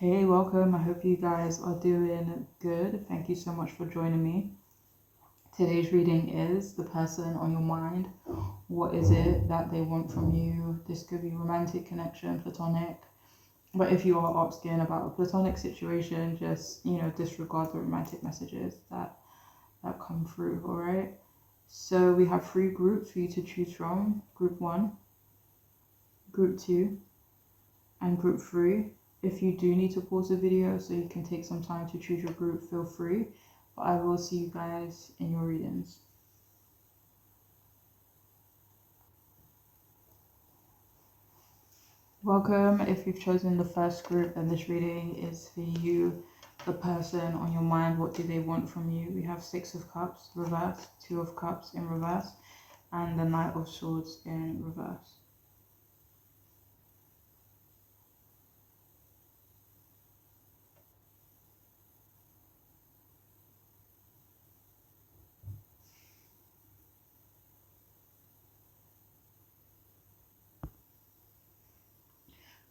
Hey, welcome. I hope you guys are doing good. Thank you so much for joining me. Today's reading is the person on your mind. What is it that they want from you? This could be romantic connection, platonic. But if you are asking about a platonic situation, just, disregard the romantic messages that come through, all right? So we have 3 groups for you to choose from. Group 1, Group 2, and Group 3. If you do need to pause the video so you can take some time to choose your group, feel free. But I will see you guys in your readings. Welcome. If you've chosen the first group, then this reading is for you, the person on your mind. What do they want from you? We have 6 of Cups reversed, 2 of Cups in reverse, and the Knight of Swords in reverse.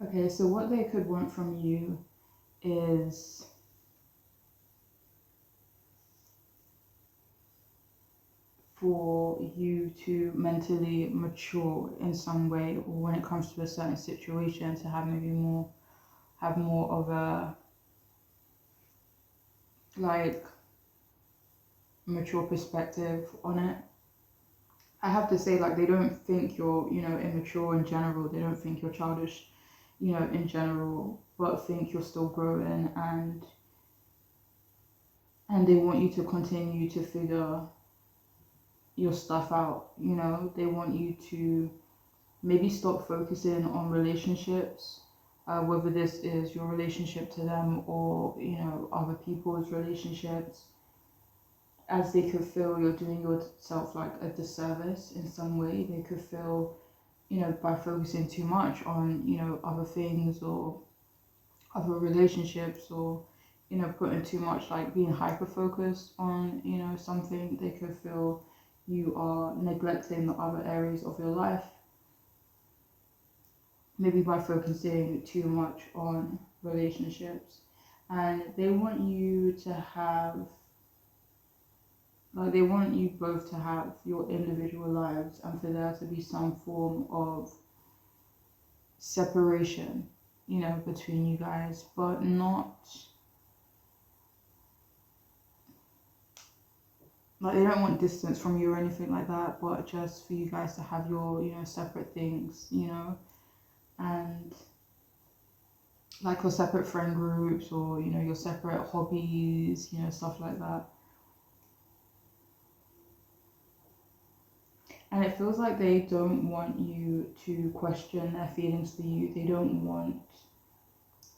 Okay, so what they could want from you is for you to mentally mature in some way, or when it comes to a certain situation, to have maybe more of a mature perspective on it. I have to say, they don't think you're, immature in general. They don't think you're childish, in general, but think you're still growing, and they want you to continue to figure your stuff out. They want you to maybe stop focusing on relationships, whether this is your relationship to them or, other people's relationships, as they could feel you're doing yourself a disservice in some way. They could feel, by focusing too much on, other things or other relationships, or, putting too much, being hyper-focused on, something, they could feel you are neglecting the other areas of your life. Maybe by focusing too much on relationships. And they want you to have, they want you both to have your individual lives, and for there to be some form of separation, between you guys, but not, they don't want distance from you or anything like that, but just for you guys to have your, separate things, and your separate friend groups, or, your separate hobbies, stuff like that. And it feels like they don't want you to question their feelings for you. They don't want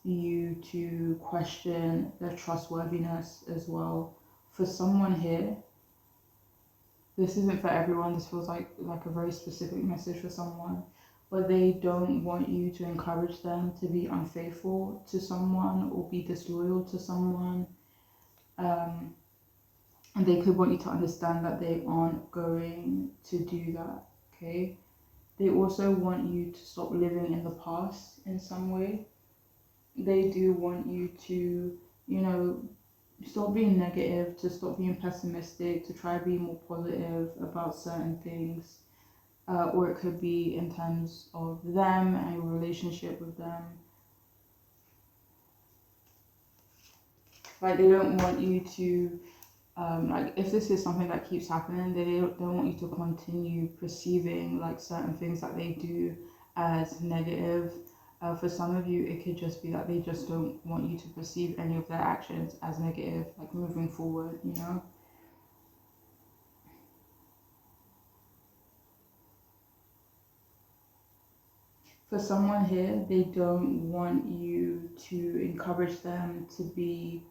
you to question their trustworthiness as well. For someone here, this isn't for everyone. This feels like a very specific message for someone. But they don't want you to encourage them to be unfaithful to someone or be disloyal to someone. And they could want you to understand that they aren't going to do that, okay? They also want you to stop living in the past in some way. They do want you to, stop being negative, to stop being pessimistic, to try to be more positive about certain things. Or it could be in terms of them and your relationship with them. They don't want you to, if this is something that keeps happening, they don't want you to continue perceiving certain things that they do as negative. For some of you, it could just be that they just don't want you to perceive any of their actions as negative, moving forward, For someone here, they don't want you to encourage them to be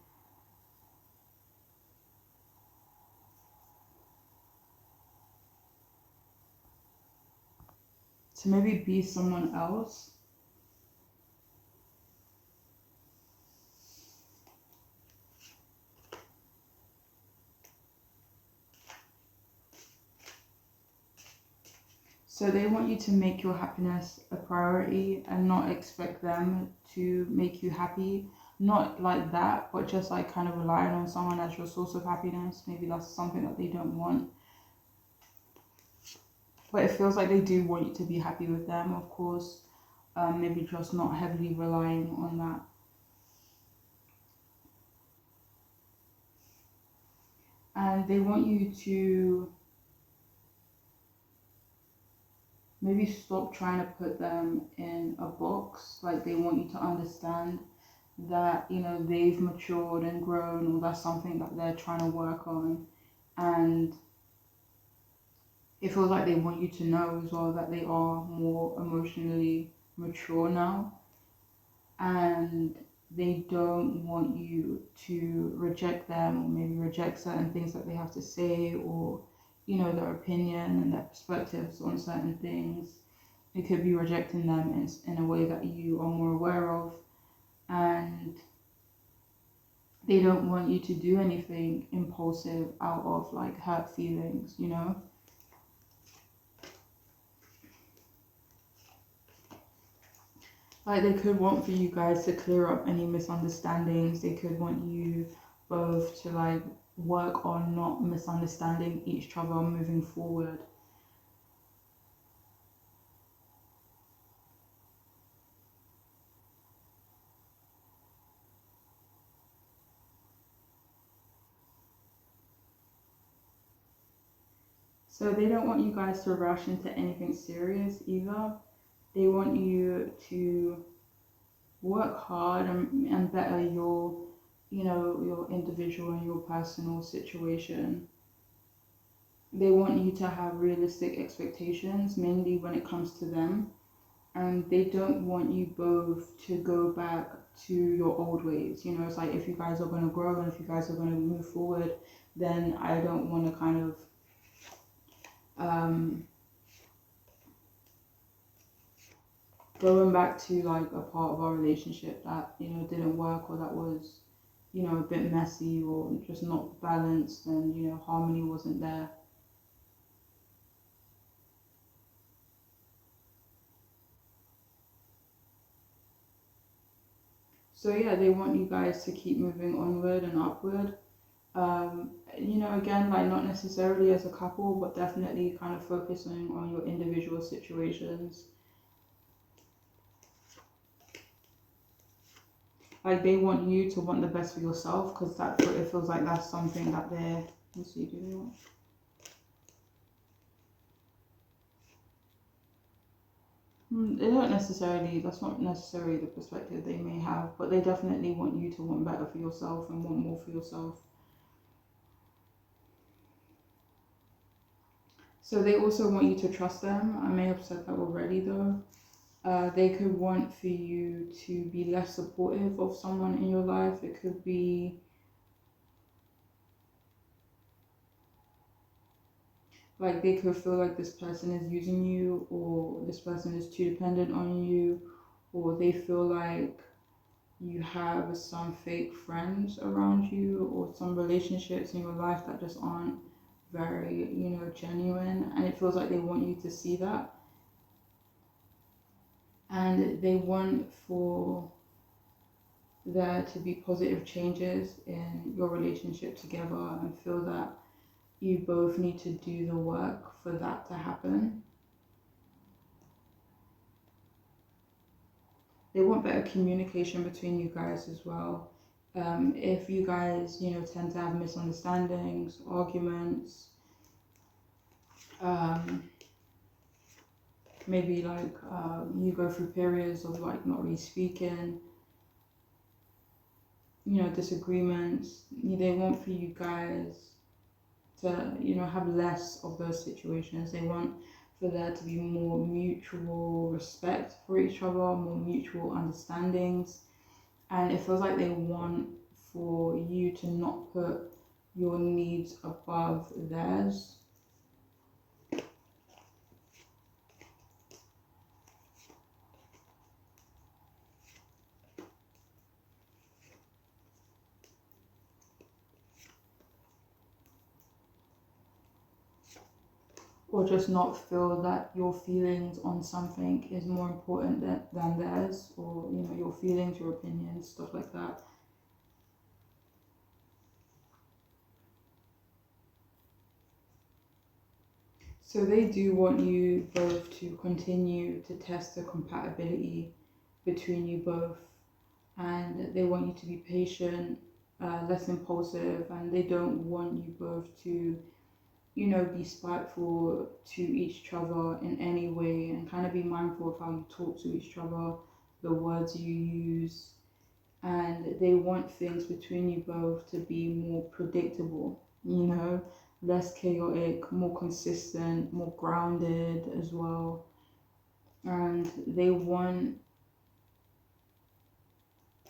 maybe be someone else. So they want you to make your happiness a priority and not expect them to make you happy, not like that, but just like kind of relying on someone as your source of happiness. Maybe that's something that they don't want. But it feels like they do want you to be happy with them, of course. Maybe just not heavily relying on that. And they want you to maybe stop trying to put them in a box. Like they want you to understand that, you know, they've matured and grown, or that's something that they're trying to work on. And it feels like they want you to know as well that they are more emotionally mature now, and they don't want you to reject them, or maybe reject certain things that they have to say, or, you know, their opinion and their perspectives on certain things. It could be rejecting them in a way that you are more aware of, and they don't want you to do anything impulsive out of like hurt feelings, you know. Like they could want for you guys to clear up any misunderstandings. They could want you both to like work on not misunderstanding each other moving forward. So they don't want you guys to rush into anything serious either. They want you to work hard and better your, you know, your individual and your personal situation. They want you to have realistic expectations, mainly when it comes to them. And they don't want you both to go back to your old ways. You know, it's like if you guys are going to grow and if you guys are going to move forward, then I don't want to kind of going back to like a part of our relationship that, you know, didn't work, or that was, you know, a bit messy or just not balanced, and, you know, harmony wasn't there. So yeah, they want you guys to keep moving onward and upward. You know, again, like not necessarily as a couple, but definitely kind of focusing on your individual situations. Like they want you to want the best for yourself, because that it feels like that's something that they're. Let's see, do they want? They don't necessarily. That's not necessarily the perspective they may have, but they definitely want you to want better for yourself and want more for yourself. So they also want you to trust them. I may have said that already though. They could want for you to be less supportive of someone in your life. It could be like they could feel like this person is using you, or this person is too dependent on you, or they feel like you have some fake friends around you, or some relationships in your life that just aren't very, you know, genuine, and it feels like they want you to see that, and they want for there to be positive changes in your relationship together, and feel that you both need to do the work for that to happen. They want better communication between you guys as well. If you guys, you know, tend to have misunderstandings, arguments, maybe like you go through periods of like not really speaking, you know, disagreements, they want for you guys to, you know, have less of those situations. They want for there to be more mutual respect for each other, more mutual understandings, and it feels like they want for you to not put your needs above theirs. Or just not feel that your feelings on something is more important than theirs, or, you know, your feelings, your opinions, stuff like that. So they do want you both to continue to test the compatibility between you both, and they want you to be patient, less impulsive, and they don't want you both to, you know, be spiteful to each other in any way, and kind of be mindful of how you talk to each other, the words you use, and they want things between you both to be more predictable, you know, less chaotic, more consistent, more grounded as well. And they want,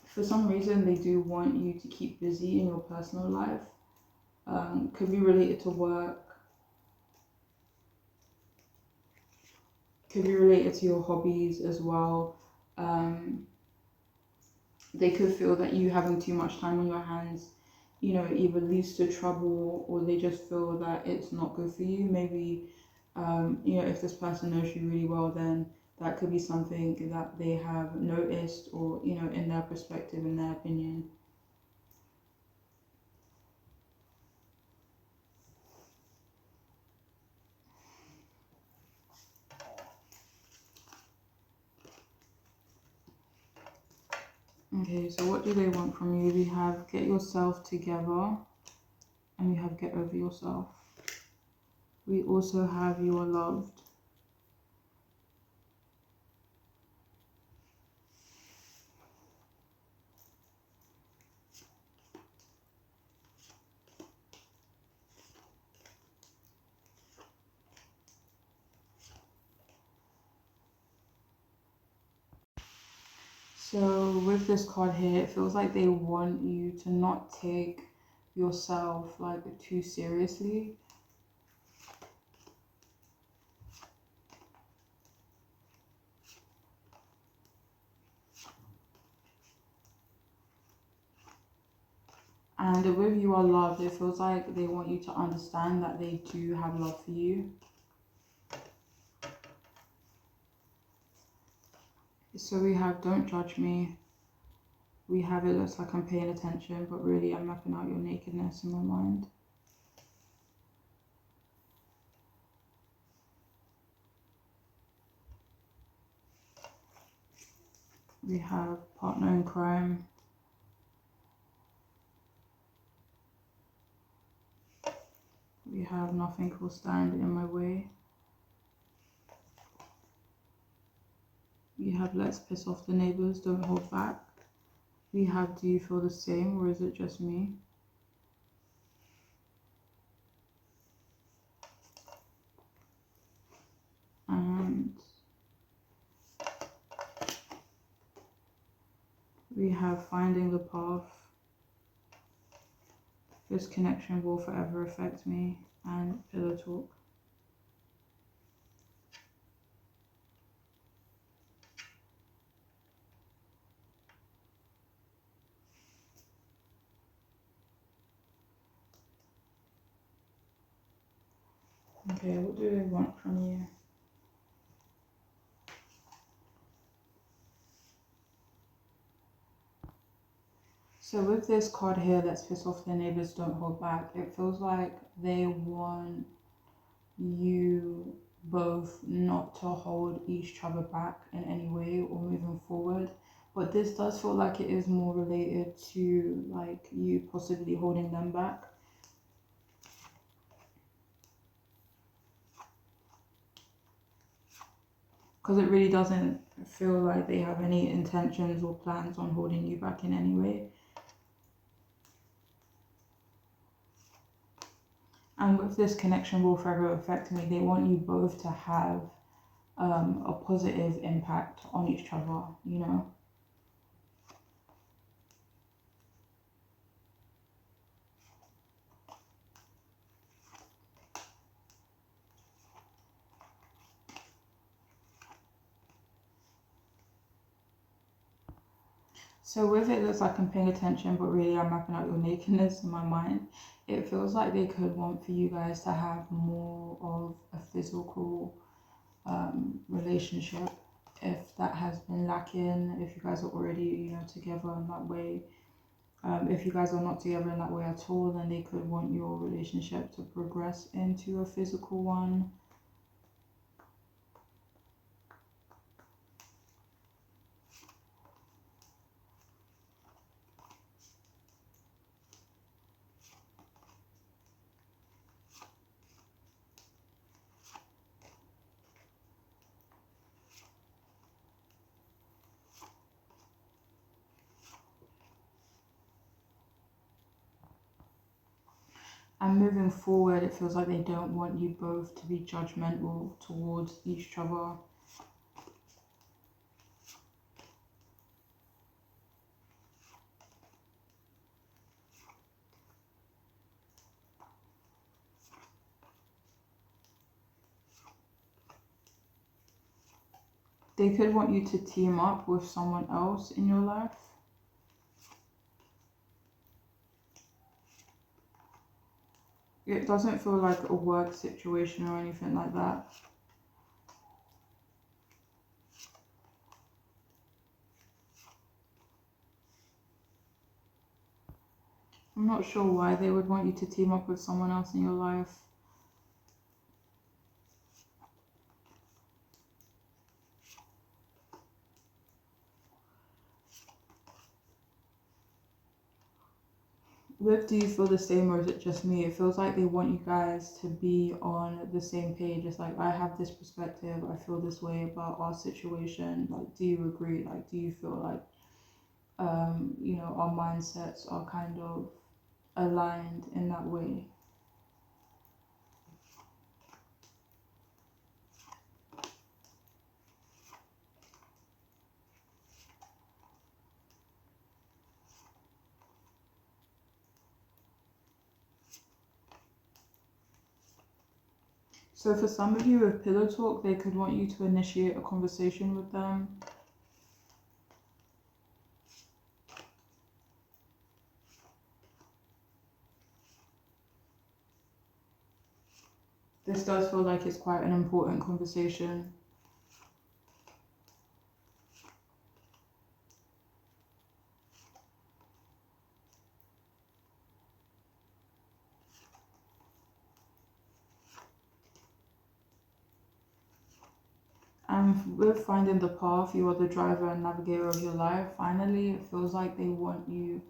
for some reason, they do want you to keep busy in your personal life. Could be related to work, could be related to your hobbies as well. Um, they could feel that you having too much time on your hands, you know, either leads to trouble, or they just feel that it's not good for you. Maybe, you know, if this person knows you really well, then that could be something that they have noticed, or, you know, in their perspective, in their opinion. Okay, so what do they want from you? We have get yourself together, and we have get over yourself. We also have you are loved. So with this card here, it feels like they want you to not take yourself like too seriously. And with you are loved, it feels like they want you to understand that they do have love for you. So we have don't judge me. We have it looks like I'm paying attention, but really I'm mapping out your nakedness in my mind. We have partner in crime. We have nothing will stand in my way. We have let's piss off the neighbors, don't hold back. We have do you feel the same, or is it just me? And we have finding the path. This connection will forever affect me, and pillow talk. Okay, what do they want from you? So with this card here, let's piss off their neighbors, don't hold back. It feels like they want you both not to hold each other back in any way or moving forward. But this does feel like it is more related to like you possibly holding them back. Because it really doesn't feel like they have any intentions or plans on holding you back in any way. And with this connection will forever affect me, they want you both to have a positive impact on each other, you know. So with it, looks like I'm paying attention, but really I'm mapping out your nakedness in my mind. It feels like they could want for you guys to have more of a physical relationship. If that has been lacking, if you guys are already, you know, together in that way. If you guys are not together in that way at all, then they could want your relationship to progress into a physical one. And moving forward, it feels like they don't want you both to be judgmental towards each other. They could want you to team up with someone else in your life. It doesn't feel like a work situation or anything like that. I'm not sure why they would want you to team up with someone else in your life. With do you feel the same, or is it just me? It feels like they want you guys to be on the same page. It's like, I have this perspective, I feel this way about our situation. Like, do you agree? Like, do you feel like, you know, our mindsets are kind of aligned in that way? So for some of you with pillow talk, they could want you to initiate a conversation with them. This does feel like it's quite an important conversation. And with finding the path, you are the driver and navigator of your life. Finally, it feels like they want you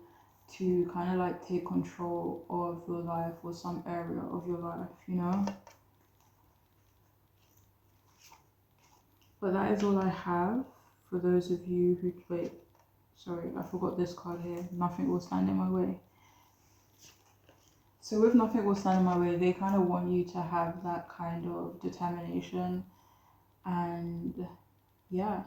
to kind of like take control of your life or some area of your life, you know? But that is all I have for those of you who, wait, sorry, I forgot this card here. Nothing will stand in my way. So with nothing will stand in my way, they kind of want you to have that kind of determination, and yeah.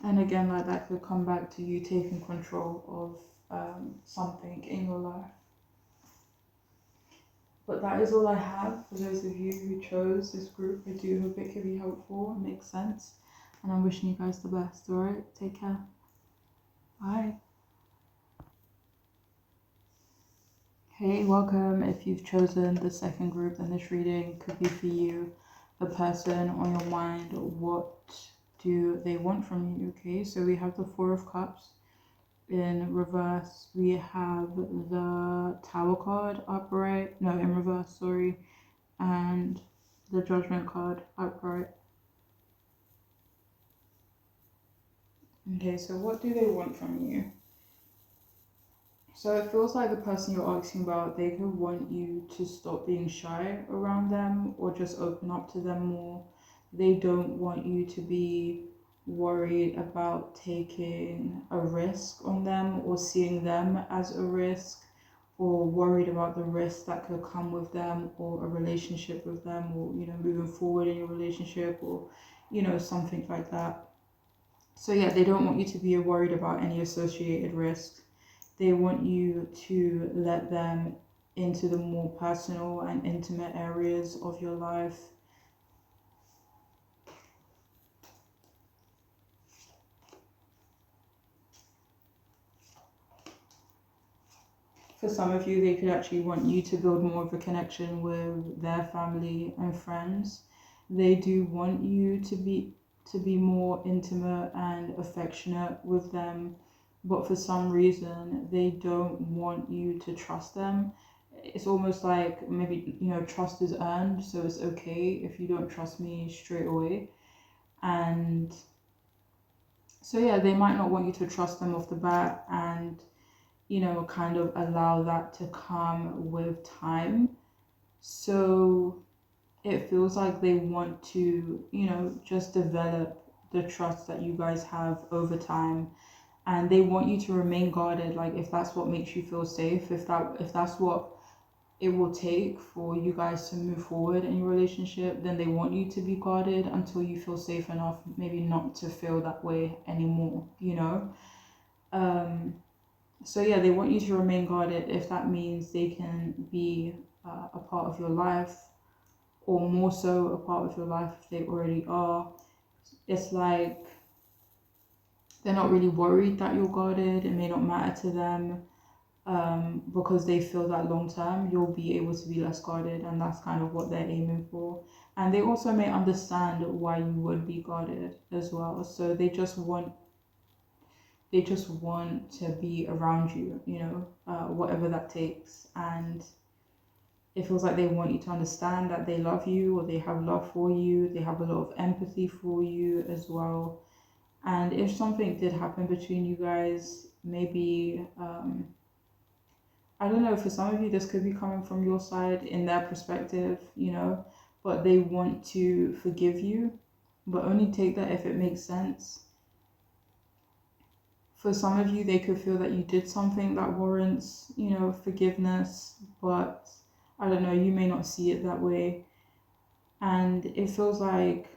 And again, like that could come back to you taking control of something in your life. But that is all I have for those of you who chose this group. I do hope it could be helpful and make sense. And I'm wishing you guys the best, alright? Take care. Bye. Hey, welcome. If you've chosen the second group, then this reading could be for you, a person on your mind. What do they want from you? Okay, so we have the Four of Cups in reverse. We have the Tower card upright, no, in reverse, sorry, and the Judgment card upright. Okay, so what do they want from you? So it feels like the person you're asking about, they could want you to stop being shy around them or just open up to them more. They don't want you to be worried about taking a risk on them or seeing them as a risk, or worried about the risk that could come with them or a relationship with them, or, you know, moving forward in your relationship, or, you know, something like that. So yeah, they don't want you to be worried about any associated risks. They want you to let them into the more personal and intimate areas of your life. For some of you, they could actually want you to build more of a connection with their family and friends. They do want you to be more intimate and affectionate with them, but for some reason they don't want you to trust them. It's almost like maybe, you know, trust is earned, so it's okay if you don't trust me straight away. And so yeah, they might not want you to trust them off the bat, and kind of allow that to come with time. So it feels like they want to, just develop the trust that you guys have over time. And they want you to remain guarded. Like, if that's what makes you feel safe, if that's what it will take for you guys to move forward in your relationship, then they want you to be guarded until you feel safe enough, maybe not to feel that way anymore. So yeah, they want you to remain guarded if that means they can be a part of your life, or more so a part of your life if they already are. It's like they're not really worried that you're guarded. It may not matter to them, because they feel that long term you'll be able to be less guarded, and that's kind of what they're aiming for. And they also may understand why you would be guarded as well. So they just want to be around you, whatever that takes. And it feels like they want you to understand that they love you, or they have love for you. They have a lot of empathy for you as well. And if something did happen between you guys, maybe, I don't know, for some of you, this could be coming from your side in their perspective, but they want to forgive you, but only take that if it makes sense. For some of you, they could feel that you did something that warrants, forgiveness, but I don't know, you may not see it that way. And it feels like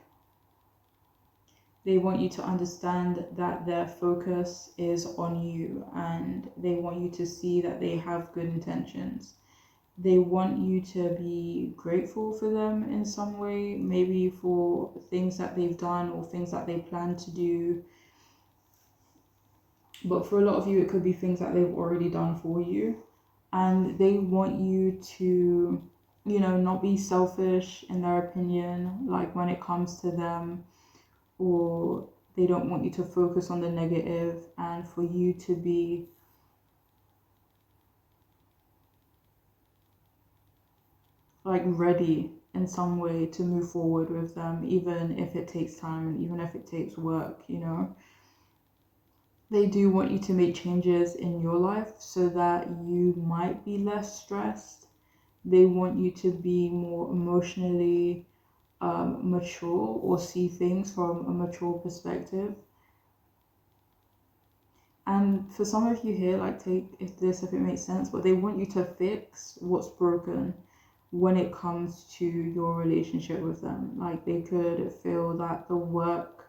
they want you to understand that their focus is on you, and they want you to see that they have good intentions. They want you to be grateful for them in some way, maybe for things that they've done or things that they plan to do. But for a lot of you, it could be things that they've already done for you. And they want you to, not be selfish in their opinion, like when it comes to them, or they don't want you to focus on the negative, and for you to be like ready in some way to move forward with them, even if it takes time and even if it takes work. They do want you to make changes in your life so that you might be less stressed. They want you to be more emotionally mature, or see things from a mature perspective. And for some of you here, like, take if it makes sense, but they want you to fix what's broken when it comes to your relationship with them. Like, they could feel that the work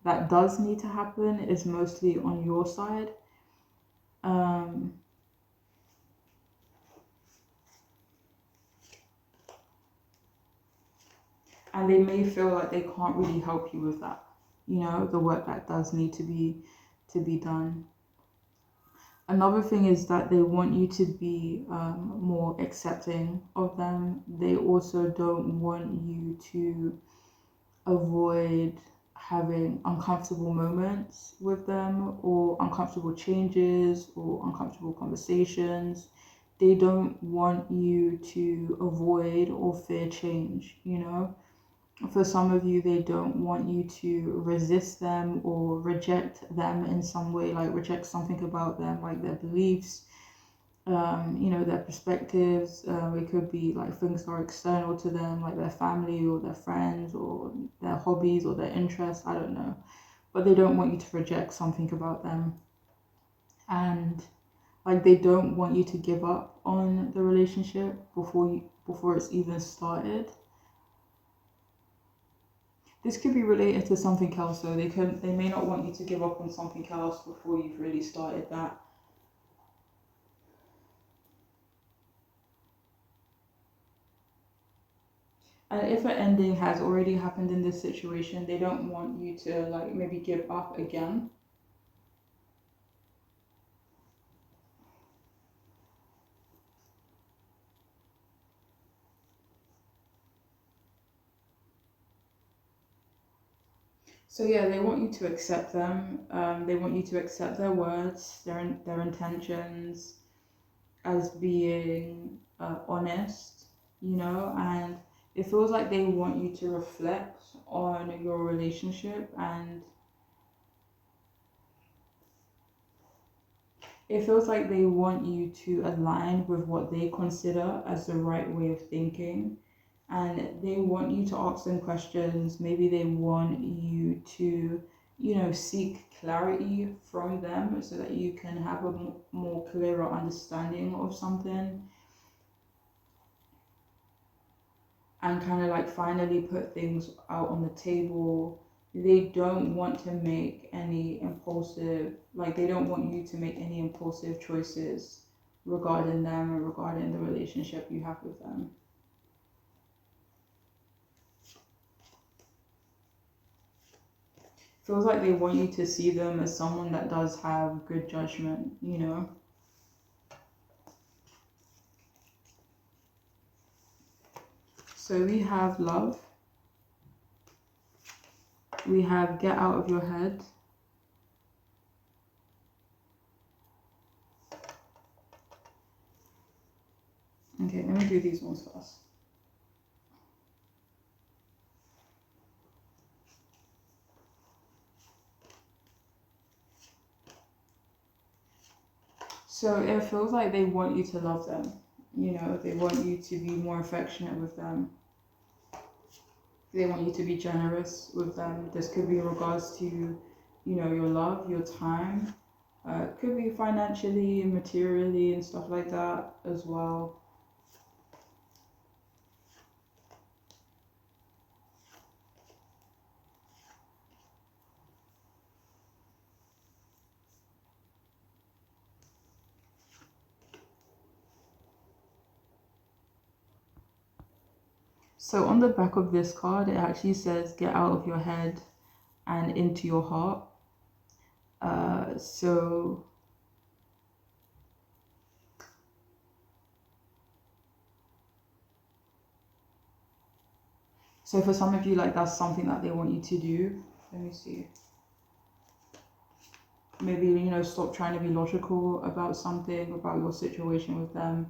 that does need to happen is mostly on your side. And they may feel like they can't really help you with that, the work that does need to be done. Another thing is that they want you to be more accepting of them. They also don't want you to avoid having uncomfortable moments with them, or uncomfortable changes, or uncomfortable conversations. They don't want you to avoid or fear change. For some of you, they don't want you to resist them or reject them in some way, like reject something about them, like their beliefs, their perspectives. It could be like things that are external to them, like their family or their friends or their hobbies or their interests. I don't know. But they don't want you to reject something about them. And like, they don't want you to give up on the relationship before it's even started. This could be related to something else, though. They may not want you to give up on something else before you've really started that. And if an ending has already happened in this situation, they don't want you to, like, maybe give up again. So yeah, they want you to accept them. They want you to accept their words, their intentions, as being honest, and it feels like they want you to reflect on your relationship, and It feels like they want you to align with what they consider as the right way of thinking. And they want you to ask them questions. Maybe they want you to, seek clarity from them so that you can have a more clearer understanding of something, and kind of like finally put things out on the table. They don't want to make any impulsive, like, they don't want you to make any impulsive choices regarding them and regarding the relationship you have with them. Feels like they want you to see them as someone that does have good judgment. So we have love, we have get out of your head, okay, let me do these ones first. So it feels like they want you to love them. They want you to be more affectionate with them. They want you to be generous with them. This could be in regards to, your love, your time. Could be financially, materially, and stuff like that as well. So on the back of this card, it actually says get out of your head and into your heart. So for some of you, like, that's something that they want you to do. Let me see. Maybe, stop trying to be logical about something, about your situation with them,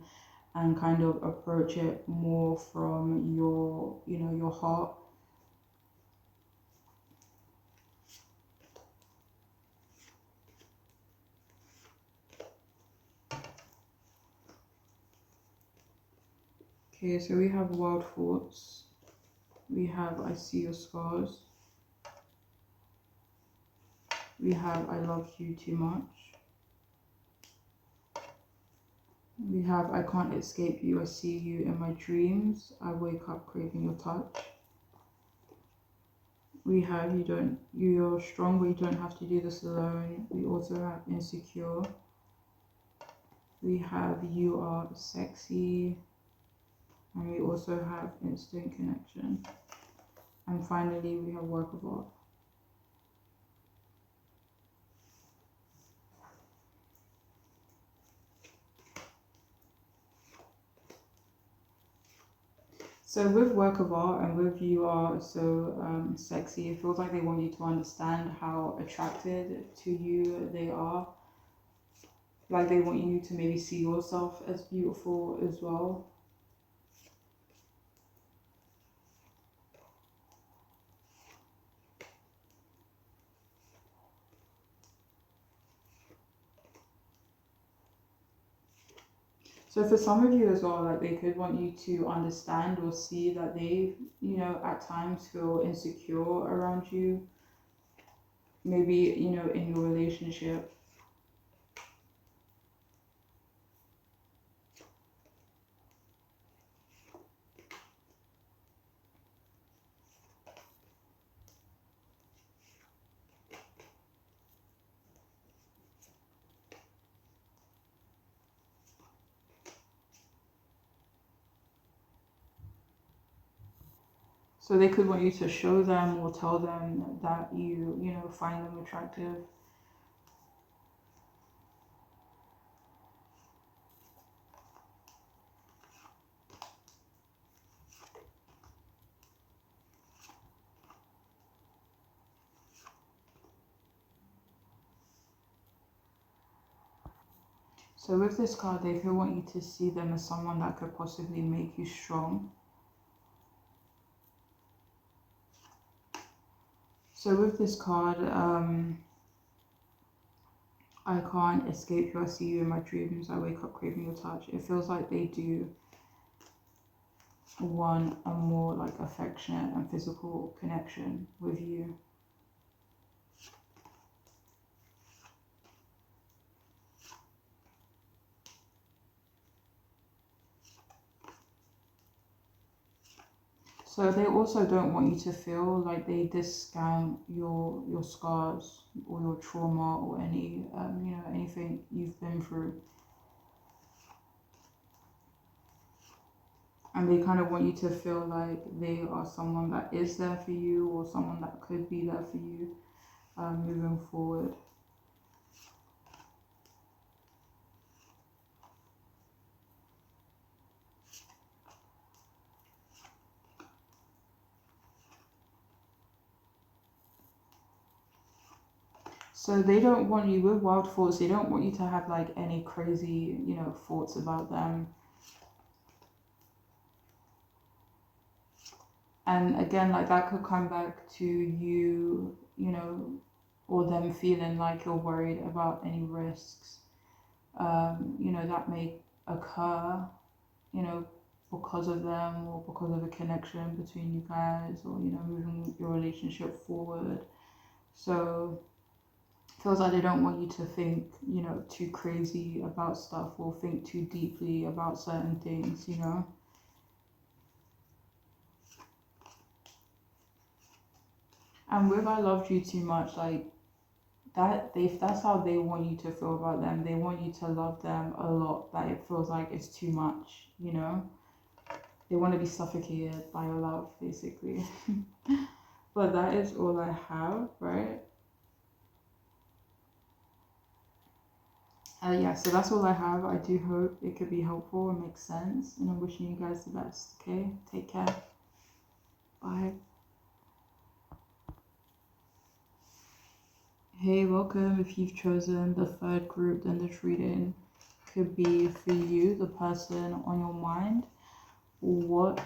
and kind of approach it more from your heart. Okay, so we have wild thoughts. We have I see your scars. We have I love you too much. We have I can't escape you, I see you in my dreams. I wake up craving your touch. We have you're strong, but you don't have to do this alone. We also have insecure. We have you are sexy. And we also have instant connection. And finally, we have work of art. So with work of art and with you are so sexy, it feels like they want you to understand how attracted to you they are. Like, they want you to maybe see yourself as beautiful as well. So for some of you as well, like, they could want you to understand or see that they, at times feel insecure around you. Maybe, in your relationship. So they could want you to show them or tell them that you find them attractive. So with this card, they could want you to see them as someone that could possibly make you strong. So with this card, I can't escape you. I see you in my dreams. I wake up craving your touch. It feels like they do want a more like affectionate and physical connection with you. So they also don't want you to feel like they discount your scars or your trauma or any anything you've been through, and they kind of want you to feel like they are someone that is there for you or someone that could be there for you moving forward. So they don't want you with wild thoughts. They don't want you to have like any crazy, thoughts about them. And again, like that could come back to you, or them feeling like you're worried about any risks, that may occur, you know, because of them or because of a connection between you guys, or moving your relationship forward. So feels like they don't want you to think, too crazy about stuff or think too deeply. Certain things. And with I loved you too much, like that, if that's how they want you to feel about them, they want you to love them a lot, that it feels like it's too much. They want to be suffocated by your love, basically. But that is all I have, right? Yeah, so that's all I have. I do hope it could be helpful and make sense, and I'm wishing you guys the best. Okay, take care. Bye. Hey, welcome. If you've chosen the third group, then this reading could be for you, the person on your mind. What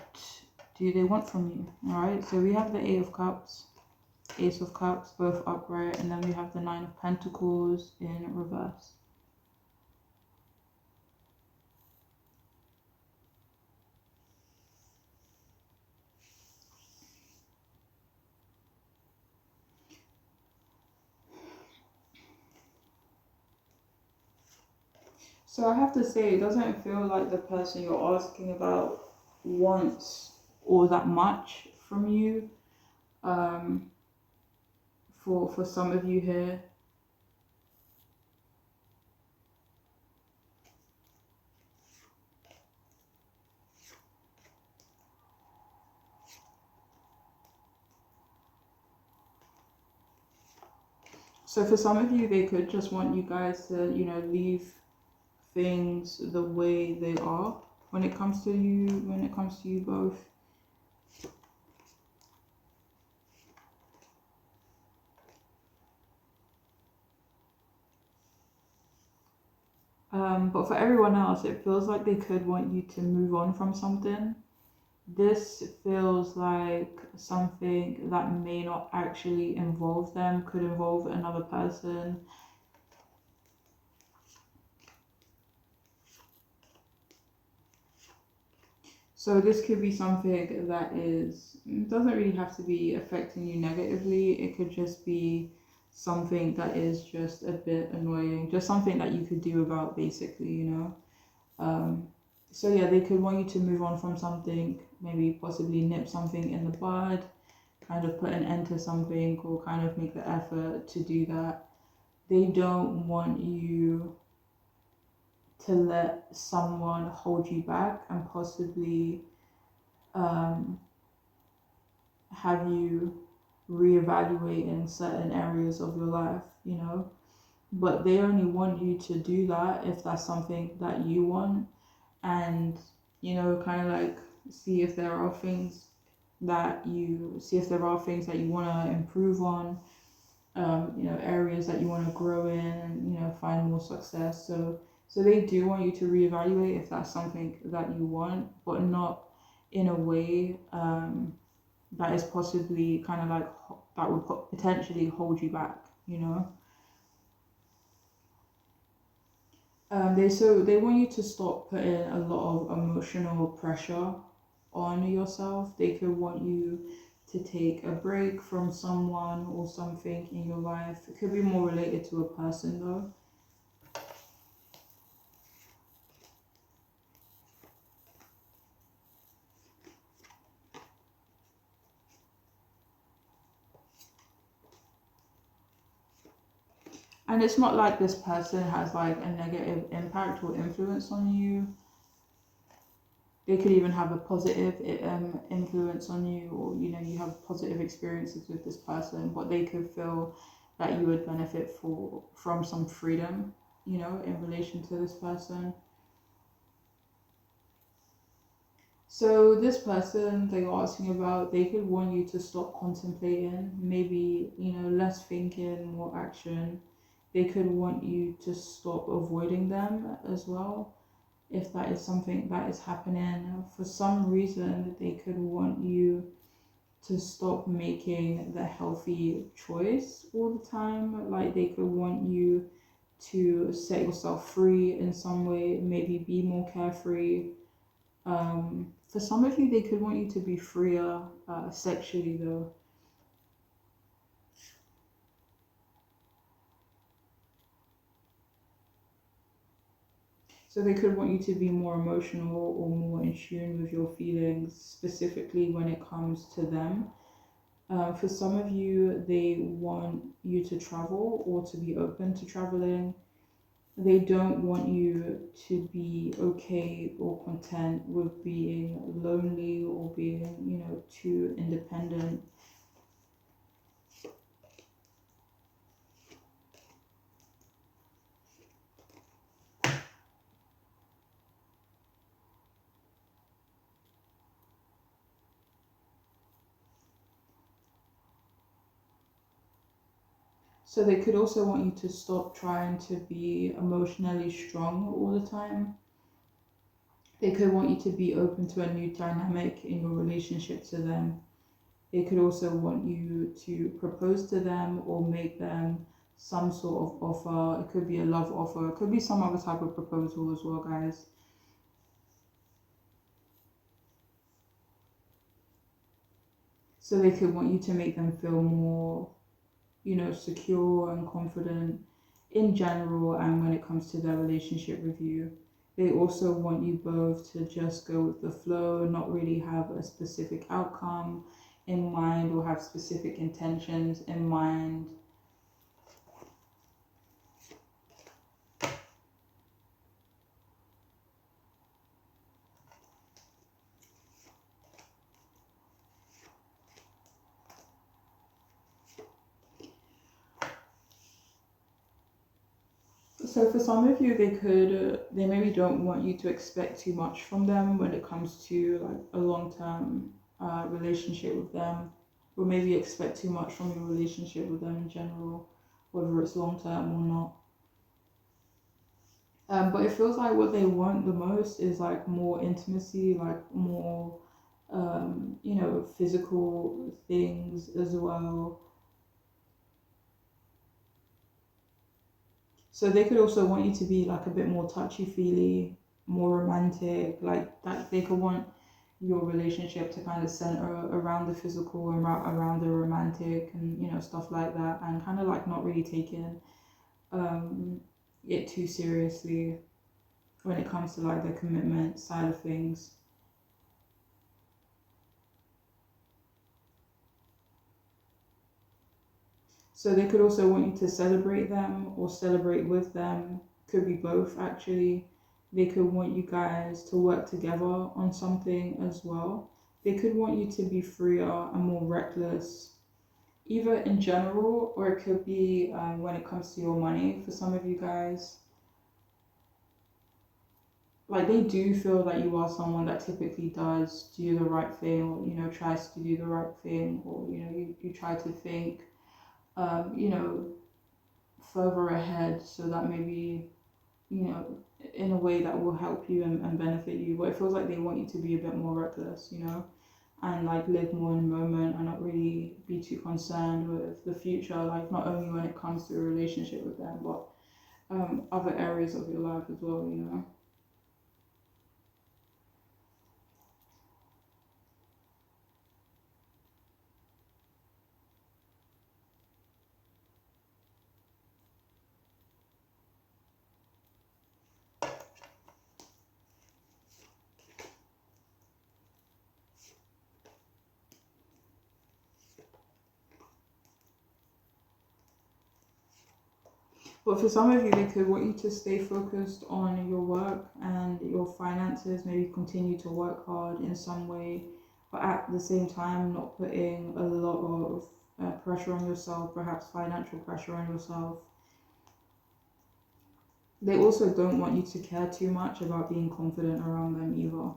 do they want from you? All right, so we have the Eight of Cups, Ace of Cups, both upright, and then we have the Nine of Pentacles in reverse. So I have to say, it doesn't feel like the person you're asking about wants all that much from you. For some of you here, so for some of you, they could just want you guys to, leave things the way they are when it comes to you both. But for everyone else, it feels like they could want you to move on from something. This feels like something that may not actually involve them, could involve another person. So this could be something that doesn't really have to be affecting you negatively. It could just be something that is just a bit annoying, just something that you could do about, basically. So yeah, they could want you to move on from something, maybe possibly nip something in the bud, kind of put an end to something, or kind of make the effort to do that. They don't want you to let someone hold you back and possibly have you reevaluate in certain areas of your life. But they only want you to do that if that's something that you want, and kind of like see if there are things that you want to improve on, areas that you want to grow in, and find more success. So they do want you to reevaluate if that's something that you want, but not in a way that is possibly kind of like that would potentially hold you back. They want you to stop putting a lot of emotional pressure on yourself. They could want you to take a break from someone or something in your life. It could be more related to a person though. And it's not like this person has like a negative impact or influence on you. They could even have a positive influence on you, or you have positive experiences with this person, but they could feel that you would benefit from some freedom, in relation to this person. So this person that you're asking about, they could want you to stop contemplating, maybe, less thinking, more action. They could want you to stop avoiding them as well. If that is something that is happening, for some reason, they could want you to stop making the healthy choice all the time. Like they could want you to set yourself free in some way, maybe be more carefree. For some of you, they could want you to be freer sexually, though. So they could want you to be more emotional or more in tune with your feelings, specifically when it comes to them. For some of you, they want you to travel or to be open to traveling. They don't want you to be okay or content with being lonely or being, too independent. So they could also want you to stop trying to be emotionally strong all the time. They could want you to be open to a new dynamic in your relationship to them. They could also want you to propose to them or make them some sort of offer. It could be a love offer. It could be some other type of proposal as well, guys. So they could want you to make them feel more, secure and confident in general and when it comes to their relationship with you. They also want you both to just go with the flow, not really have a specific outcome in mind or have specific intentions in mind. So for some of you, they maybe don't want you to expect too much from them when it comes to like a long-term relationship with them, or maybe expect too much from your relationship with them in general, whether it's long-term or not. But it feels like what they want the most is like more intimacy, like more, physical things as well. So they could also want you to be like a bit more touchy feely, more romantic, like that. They could want your relationship to kind of center around the physical and around the romantic and stuff like that, and kind of like not really taking um, it too seriously when it comes to like the commitment side of things. So they could also want you to celebrate them or celebrate with them. Could be both actually. They could want you guys to work together on something as well. They could want you to be freer and more reckless, either in general or it could be when it comes to your money for some of you guys. Like they do feel that you are someone that typically does do the right thing or, tries to do the right thing or, you try to think, um, you know, further ahead so that maybe in a way that will help you and benefit you, but it feels like they want you to be a bit more reckless, and like live more in the moment and not really be too concerned with the future, like not only when it comes to a relationship with them but other areas of your life as well, you know. But for some of you, they could want you to stay focused on your work and your finances, maybe continue to work hard in some way, but at the same time, not putting a lot of pressure on yourself, perhaps financial pressure on yourself. They also don't want you to care too much about being confident around them either.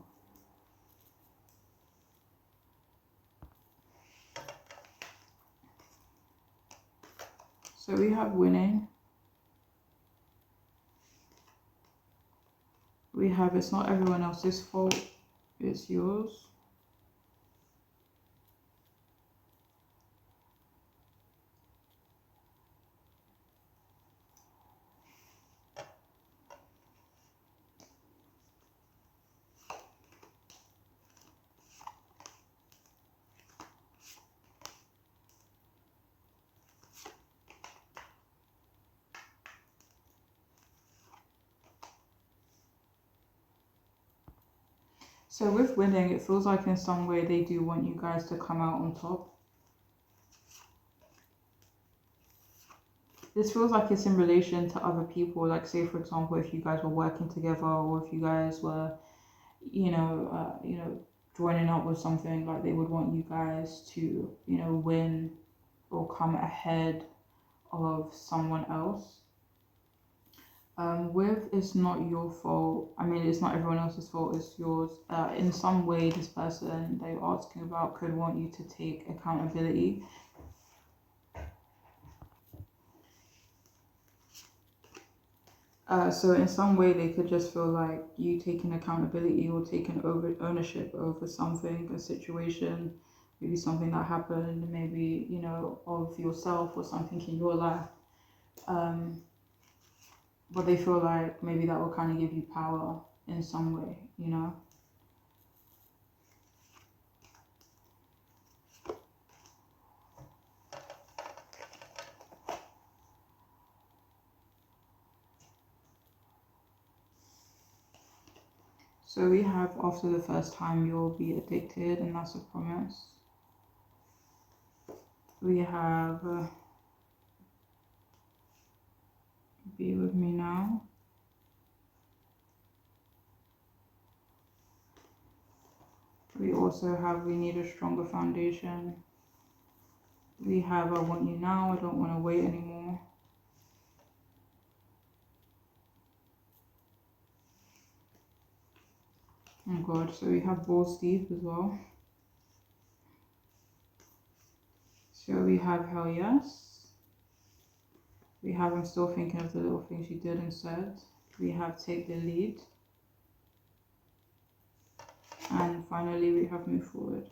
So we have winning. We have it's not everyone else's fault, it's yours. So with winning, it feels like in some way they do want you guys to come out on top. This feels like it's in relation to other people. Like say for example, if you guys were working together, or if you guys were, joining up with something, like they would want you guys to, win or come ahead of someone else. With it's not your fault. I mean, it's not everyone else's fault. It's yours. In some way, this person that you're asking about could want you to take accountability. So in some way, they could just feel like you taking accountability or taking over ownership over something, a situation, maybe something that happened, maybe of yourself or something in your life. But they feel like maybe that will kind of give you power in some way, So we have after the first time you'll be addicted, and that's a promise. We have be with me now. We also have we need a stronger foundation. We have I want you now, I don't want to wait anymore. Oh God, so we have balls deep as well. So we have hell yes. We have I'm still thinking of the little things you did and said. We have take the lead. And finally we have move forward.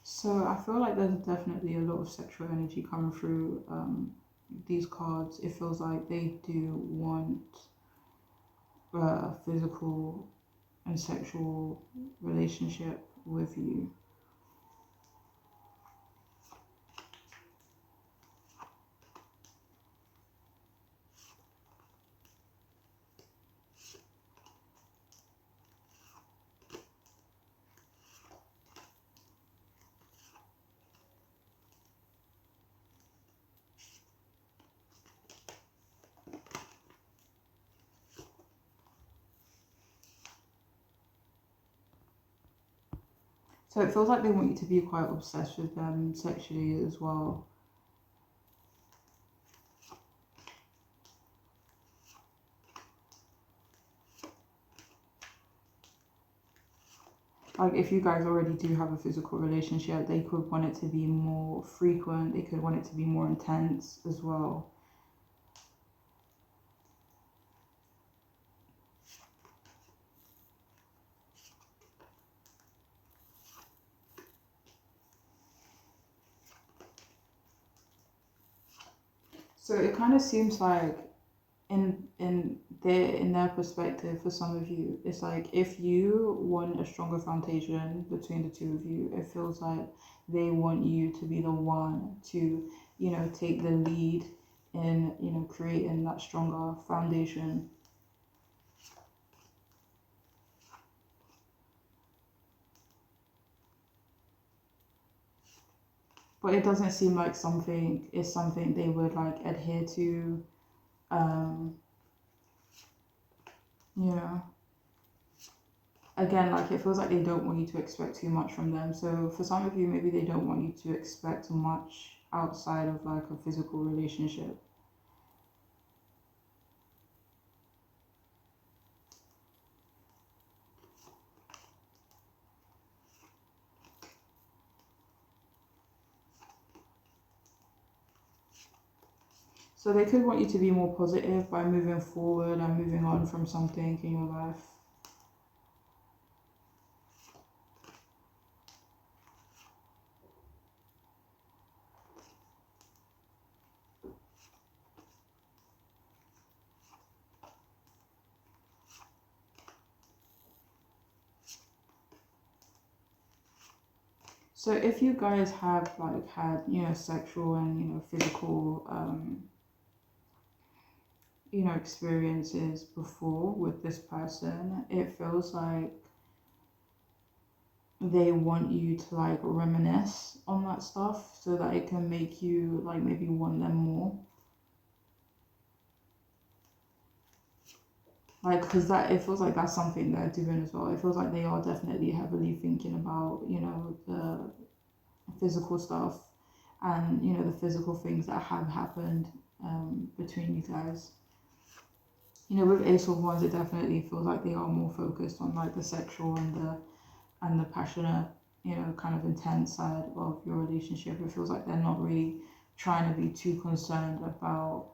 So I feel like there's definitely a lot of sexual energy coming through these cards. It feels like they do want a physical and sexual relationship with you. So it feels like they want you to be quite obsessed with them sexually as well. Like if you guys already do have a physical relationship, they could want it to be more frequent, they could want it to be more intense as well. So it kind of seems like in their perspective, for some of you, it's like if you want a stronger foundation between the two of you, it feels like they want you to be the one to, take the lead in, creating that stronger foundation. But it doesn't seem like something is something they would like adhere to. um you know Again, like it feels like they don't want you to expect too much from them. So for some of you, maybe they don't want you to expect much outside of like a physical relationship. So they could want you to be more positive by moving forward and moving on from something in your life. So if you guys have like had, sexual and, physical, experiences before with this person, it feels like they want you to like reminisce on that stuff so that it can make you like maybe want them more. Like, because that it feels like that's something they're doing as well. It feels like they are definitely heavily thinking about, the physical stuff and, the physical things that have happened between you guys. With Ace of Wands, it definitely feels like they are more focused on like the sexual and the passionate, kind of intense side of your relationship. It feels like they're not really trying to be too concerned about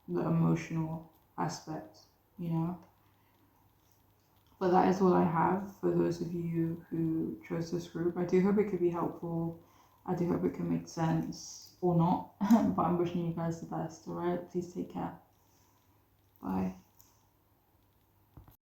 the emotional aspect, you know. But that is all I have for those of you who chose this group. I do hope it could be helpful. I do hope it can make sense or not. But I'm wishing you guys the best, alright? Please take care. Bye.